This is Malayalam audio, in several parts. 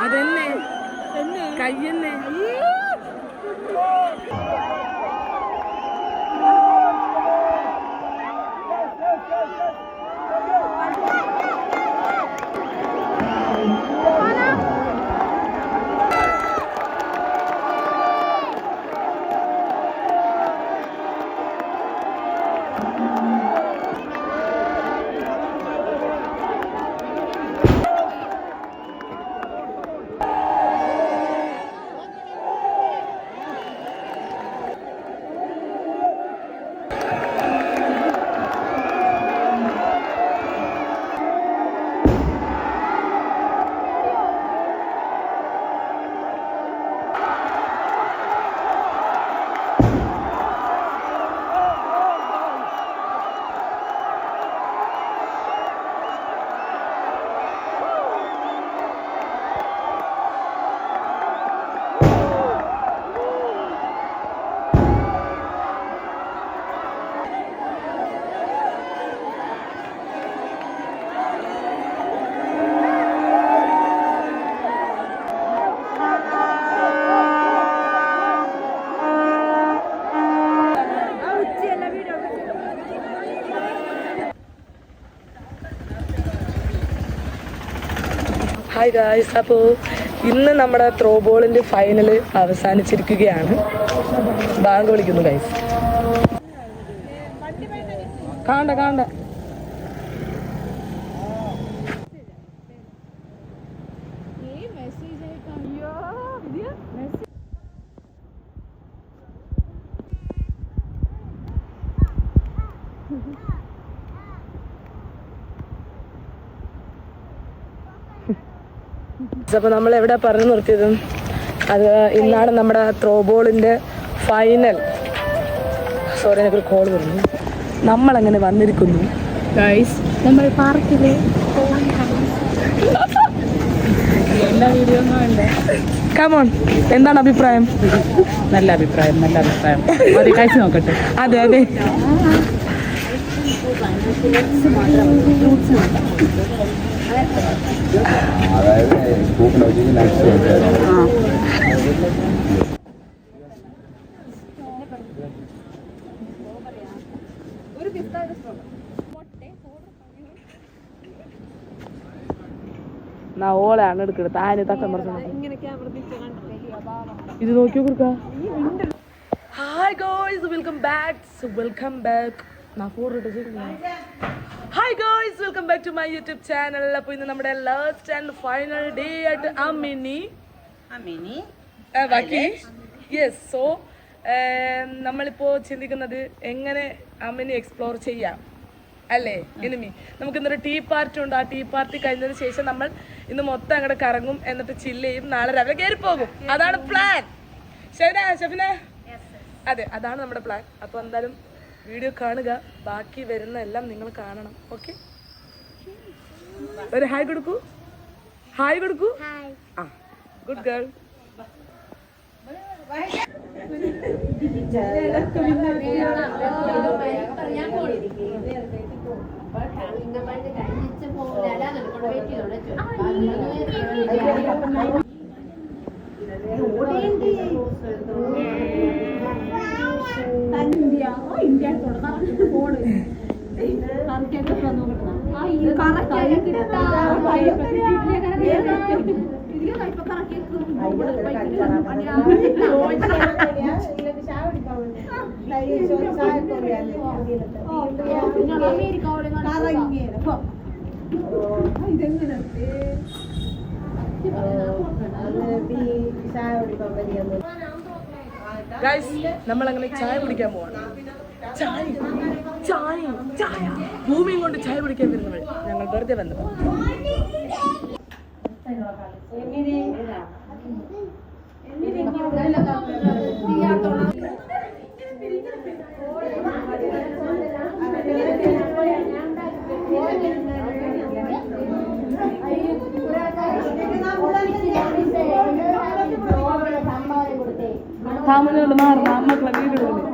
അതെന്നെ കയ്യെന്നെ ഹായ് ഗായ്സ്, അപ്പോൾ ഇന്ന് നമ്മുടെ ത്രോ ബോളിൻ്റെ ഫൈനൽ അവസാനിച്ചിരിക്കുകയാണ്. ബാങ്ക് വിളിക്കുന്നു ഗായ്സ്. കാണണ്ട അപ്പോൾ നമ്മൾ എവിടെ പറഞ്ഞു നിർത്തിയതും അത് ഇന്നാണ് നമ്മുടെ ത്രോ ബോളിൻ്റെ ഫൈനൽ. സോറി, എനിക്കൊരു കോൾ വരുന്നു. നമ്മളങ്ങനെ വന്നിരിക്കുന്നു ഗൈസ്. നമ്മൾ പാർക്കിൽ എല്ലാ വീഡിയോ ഒന്നും വേണ്ട. കമോൺ, എന്താണ് അഭിപ്രായം? നല്ല അഭിപ്രായം. അത് കഴിച്ച് നോക്കട്ടെ. അതെ അതായത് നാ ഓളയാണ് എടുക്കുന്നത് താന് തക്കം പറഞ്ഞു ഇത് നോക്കി കൊടുക്ക. Hi guys, welcome back. Hi guys, welcome back to my YouTube channel. അപ്പോൾ ഇന്ന് നമ്മുടെ ലാസ്റ്റ് ആൻഡ് ഫൈനൽ ഡേ ആയിട്ട് അമിനി ബാക്കി യെസ്. സോ നമ്മളിപ്പോൾ ചിന്തിക്കുന്നത് എങ്ങനെ അമിനി എക്സ്പ്ലോർ ചെയ്യാം അല്ലേ എനിമി. നമുക്ക് ഇന്നൊരു ടീ പാർട്ടി ഉണ്ട്. ആ ടീ പാർട്ടി കഴിഞ്ഞതിന് ശേഷം നമ്മൾ ഇന്ന് മൊത്തം അങ്ങോട്ട് കറങ്ങും, എന്നിട്ട് ചില്ല് ചെയ്യും, നാളെ രാവിലെ കയറി പോകും. അതാണ് പ്ലാൻ. ഷെഫിന അതെ, അതാണ് നമ്മുടെ പ്ലാൻ. അപ്പോൾ എന്തായാലും വീഡിയോ കാണുക, ബാക്കി വരുന്ന എല്ലാം നിങ്ങൾ കാണണം. ഓക്കെ, ഒരു ഹായ് കൊടുക്കൂ. ആ, ഗുഡ് ഗേൾ. ഗൈസ്, നമ്മളങ്ങനെ ചായ കുടിക്കാൻ പോവാണ്. ചായ ഭൂമിയും കൊണ്ട് ചായ കുടിക്കാൻ വരുന്നവൾ ഞങ്ങൾ വെറുതെ വന്നു. താമരയോട് മാറുന്ന അമ്മക്കളെ വീടുകളിൽ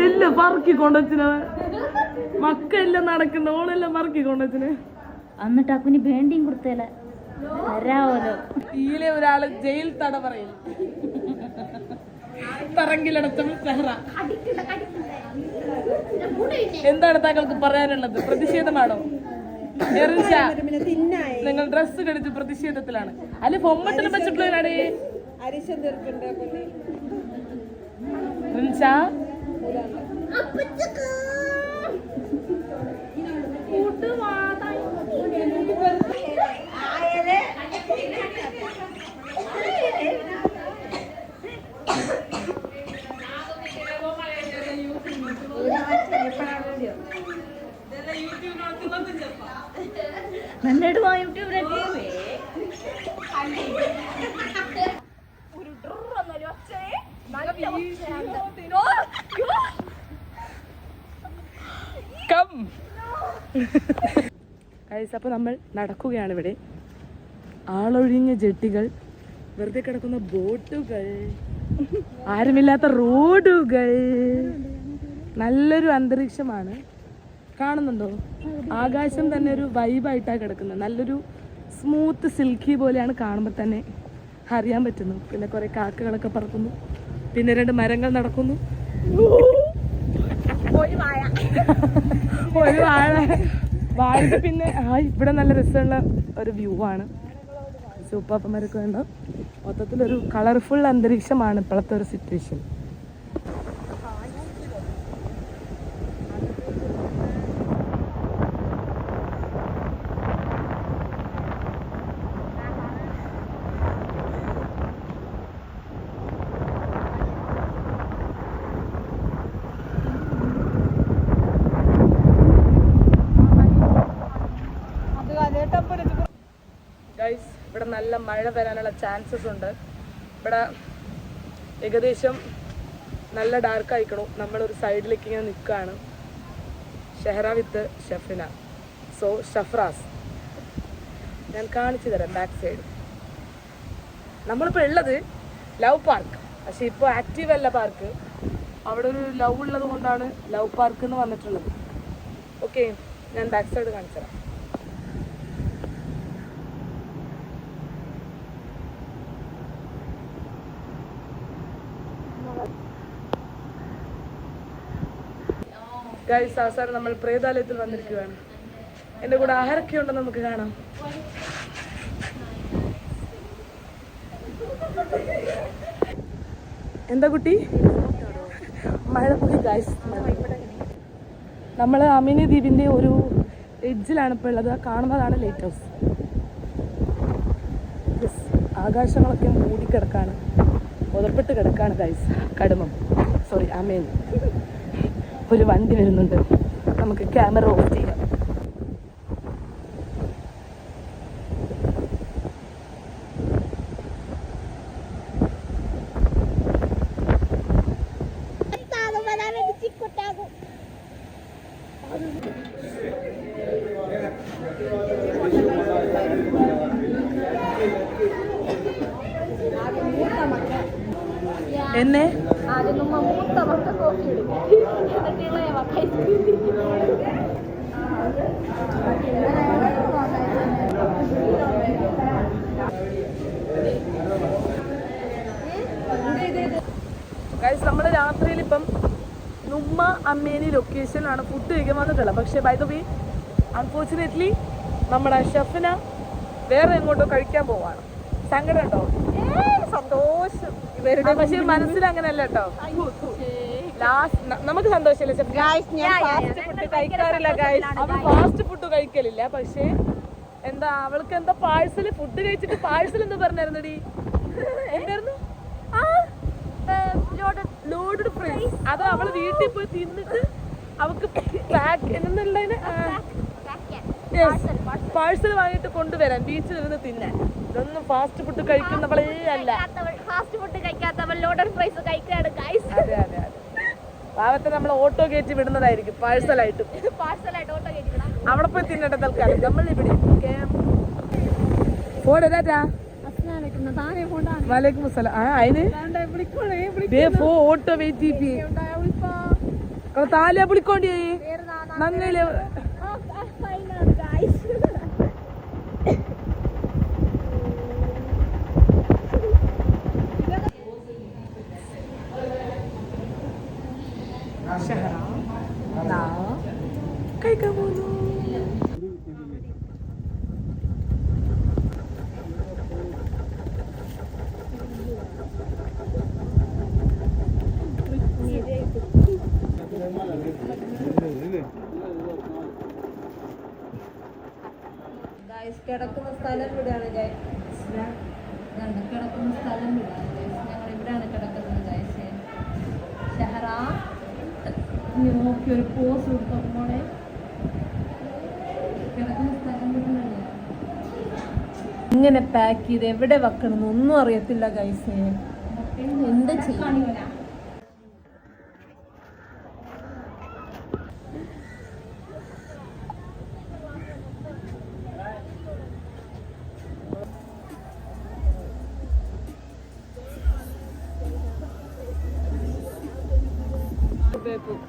എല്ലാം പറക്കി കൊണ്ടുവച്ചിന്. മക്കെല്ലാം നടക്കുന്ന ഓണെല്ലാം പറക്കി കൊണ്ടുവച്ചിന്. എന്നിട്ട് അക്കുനി വേണ്ടിയും കൊടുത്തല്ല വരാവല്ലോ. ഈലെ ഒരാള് ജയിൽ തട പറയും. തറങ്കിലടച്ചവൾ സെഹ്റ. എന്താണ് താങ്കൾക്ക് പറയാനുള്ളത്? പ്രതിഷേധമാണോ? നിങ്ങൾ ഡ്രസ് കടിച്ച് പ്രതിഷേധത്തിലാണ്. അല്ലെ പൊമ്മട്ടിനെ വെച്ചിട്ടുള്ളവരാണ്. നന്നിടുവാ യൂട്യൂബിലൊക്കെ അപ്പോൾ നമ്മൾ നടക്കുകയാണ്. ഇവിടെ ആളൊഴിഞ്ഞ ജെട്ടികൾ, വെറുതെ കിടക്കുന്ന ബോട്ടുകൾ, ആരുമില്ലാത്ത റോഡുകൾ, നല്ലൊരു അന്തരീക്ഷമാണ്. കാണുന്നുണ്ടോ? ആകാശം തന്നെ ഒരു വൈബായിട്ടാണ് കിടക്കുന്നത്. നല്ലൊരു സ്മൂത്ത് സിൽക്കി പോലെയാണ് കാണുമ്പോൾ തന്നെ അറിയാൻ പറ്റുന്നു. പിന്നെ കുറേ കാക്കകളൊക്കെ പറക്കുന്നു, പിന്നെ 2 മരങ്ങൾ നടക്കുന്നു, ഒരു വാഴ. പിന്നെ ഇവിടെ നല്ല രസമുള്ള ഒരു വ്യൂ ആണ്. സൂപ്പാപ്പന്മാരൊക്കെ ഉണ്ട്. മൊത്തത്തിലൊരു കളർഫുൾ അന്തരീക്ഷമാണ് ഇപ്പോഴത്തെ ഒരു സിറ്റുവേഷൻ. ഗൈസ്, ഇവിടെ നല്ല മഴ വരാനുള്ള ചാൻസസ് ഉണ്ട്. ഇവിടെ ഏകദേശം നല്ല ഡാർക്ക് ആയിക്കണു. നമ്മളൊരു സൈഡിലേക്ക് ഇങ്ങനെ നിൽക്കുകയാണ്. ഷെഹ്റ വിത്ത് ഷെഫിന. സോ ഷഫ്രാസ് ഞാൻ കാണിച്ചു തരാം. ബാക്ക് സൈഡ് നമ്മളിപ്പോൾ ഉള്ളത് ലവ് പാർക്ക്. പക്ഷെ ഇപ്പോൾ ആക്റ്റീവ് അല്ല പാർക്ക്. അവിടെ ഒരു ലവ് ഉള്ളത് കൊണ്ടാണ് ലവ് പാർക്ക് എന്ന് വന്നിട്ടുള്ളത്. ഓക്കെ, ഞാൻ ബാക്ക് സൈഡ് കാണിച്ചു തരാം. ഗൈസ്, അവസാനം നമ്മൾ പ്രേതാലയത്തിൽ വന്നിരിക്കുകയാണ്. എൻ്റെ കൂടെ ആഹാരമൊക്കെ ഉണ്ടെന്ന് നമുക്ക് കാണാം. എന്താ കുട്ടി? മഴ പോയി ഗൈസ്. നമ്മൾ അമിനി ദ്വീപിൻ്റെ ഒരു എഡ്ജിലാണ് ഇപ്പോൾ ഉള്ളത്. കാണുന്നതാണ് ലൈറ്റ് ഹൗസ്. ആകാശങ്ങളൊക്കെ മൂടിക്കിടക്കാണ്, പുതപ്പെട്ട് കിടക്കാണ് ഗൈസ്. കടുമം, സോറി, അമേൻ. ഒരു വണ്ടി വരുന്നുണ്ട്, നമുക്ക് ക്യാമറ ഓഫ് ചെയ്യാം. എന്നെ നമ്മൾ രാത്രിയിൽ ഇപ്പം നുമ്മ അമ്മേനി ലൊക്കേഷനിലാണ് ഫുഡ് കഴിക്കാൻ വന്നിട്ടുള്ളത്. പക്ഷെ ബൈ ദ വേ അൺഫോർച്ചുനേറ്റ്ലി നമ്മുടെ ഷെഫിന് വേറെ എങ്ങോട്ടോ കഴിക്കാൻ പോവാണ്. സങ്കടം ഉണ്ടോ? സന്തോഷം. പക്ഷെ മനസ്സിൽ അങ്ങനെയല്ല കേട്ടോ. നമുക്ക് സന്തോഷമില്ല ഷെഫ്. ഫാസ്റ്റ് ഫുഡ് കഴിക്കാറില്ല ഗൈസ്. അവൾ ഫാസ്റ്റ് ഫുഡ് കഴിക്കലില്ല. പക്ഷെ എന്താ, അവൾക്ക് എന്താ പാഴ്സൽ ഫുഡ് കഴിച്ചിട്ട് പാഴ്സൽ എന്താ പറഞ്ഞായിരുന്നടി? എന്തായിരുന്നു? Loaded fries. അത് അവള് വീട്ടിൽ പോയി തിന്നിട്ട് അവക്ക് പാഴ്സൽ വാങ്ങിയിട്ട് കൊണ്ടുവരാൻ, ബീച്ചിൽ ഇരുന്ന് തിന്നാൻ. ഇതൊന്നും ഫാസ്റ്റ് ഫുഡ് കഴിക്കുന്നവളേ അല്ല. ഫാസ്റ്റ് ഫുഡ് കഴിക്കാത്തവൾ ലോഡഡ് ഫ്രൈസ് കഴിക്കാണ് ഗൈസ്. അതെ അതെ അതെ. പാവത്തെ നമ്മൾ ഓട്ടോ കയറ്റി വിടുന്നതായിരിക്കും പാഴ്സലായിട്ട്. ഓട്ടോ കയറ്റി അവിടെ പോയി തിന്നട്ടെ തൽക്കാലം. നമ്മൾ ഇവിടെ ഫോടാ. वालेकुम अस्सलाम. आइने बे फो ഓട്ടോ വെയിറ്റ് ചെയ്യിപ്പി. താലിയ വിളിക്കോണ്ടി നന്നയില്. കഴിക്കാൻ പോകുന്നു. കിടക്കുന്ന സ്ഥലം വിടാണ് കിടക്കുന്ന സ്ഥലം വിടാണ്. ഞങ്ങൾ ഇവിടെയാണ് കിടക്കുന്നത് ഗൈസ്. ഷഹറ നോക്കി ഒരു പോസ് കൊടുക്കുമ്പോഴേ കിടക്കുന്ന സ്ഥലം വിടുന്നില്ല. ഇങ്ങനെ പാക്ക് ചെയ്ത് എവിടെ വെക്കണം ഒന്നും അറിയത്തില്ല ഗൈസ്. എന്ത് ചെയ്യും?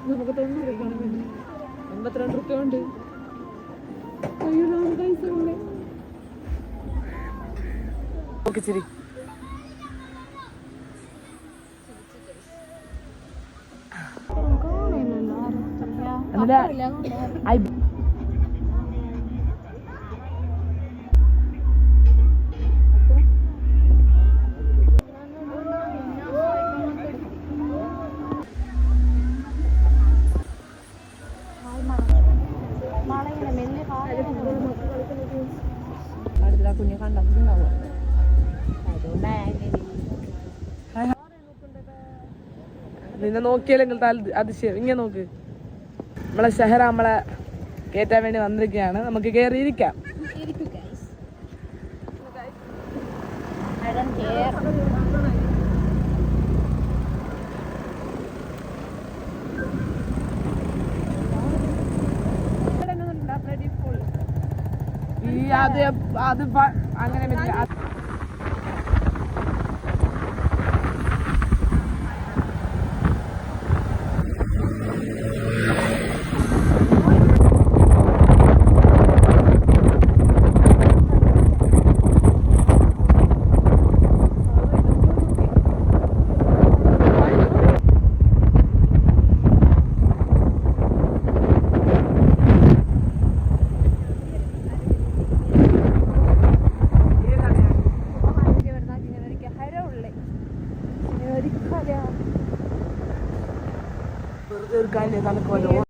നമുക്ക് 82 റുപ്യ ഉണ്ട്. ശരി, കുഞ്ഞെ കണ്ടുണ്ടാവും. നിന്നെ നോക്കിയാലെങ്കിൽ അതിശയം. ഇങ്ങനെ നോക്ക്, നമ്മളെ ഷഹറ നമ്മളെ കയറ്റാൻ വേണ്ടി വന്നിരിക്കുകയാണ്. നമുക്ക് കയറിയിരിക്കാം. ഈ അത് അങ്ങനെ പറ്റില്ല. തീർക്കാൻ നമുക്ക്